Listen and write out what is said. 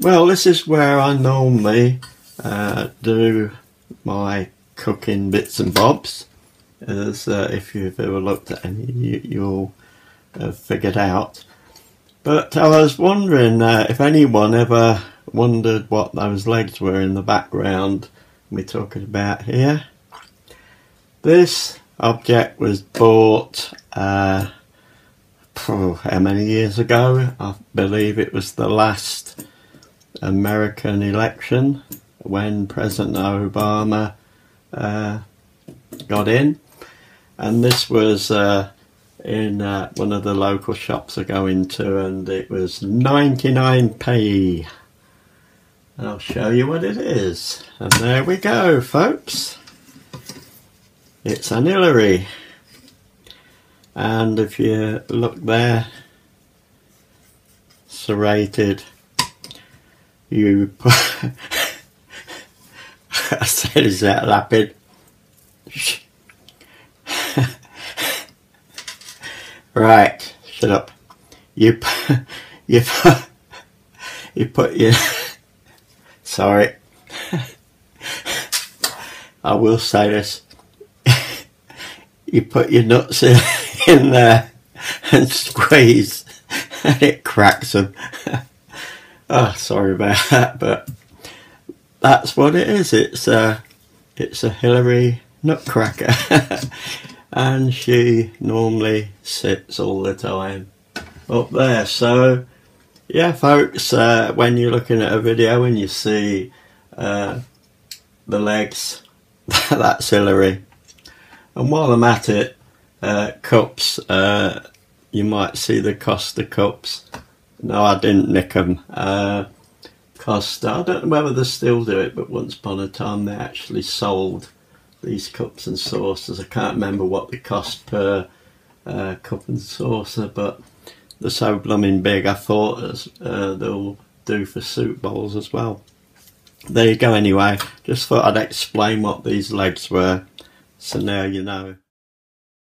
Well, this is where I normally do my cooking bits and bobs, as if you've ever looked at any, you'll have figured out. But I was wondering if anyone ever wondered what those legs were in the background we're talking about here. This object was bought how many years ago? I believe it was the last American election when President Obama got in, and this was in one of the local shops I go into, and it was 99p. And I'll show you what it is. And there we go, folks. It's an Hillary. And if you look there, serrated, you put I said, is that lapid? Right, shut up. You put your sorry. I will say this. You put your nuts in there and squeeze, and it cracks them. Oh, sorry about that, but that's what it is. It's a Hillary nutcracker, and she normally sits all the time up there. So yeah, folks, when you're looking at a video and you see the legs, that's Hillary. And while I'm at it, cups, you might see the Costa cups. No, I didn't nick them. Costa, I don't know whether they still do it, but once upon a time they actually sold these cups and saucers. I can't remember what they cost per cup and saucer, but they're so blooming big, I thought they'll do for soup bowls as well. There you go anyway, just thought I'd explain what these legs were, so now you know.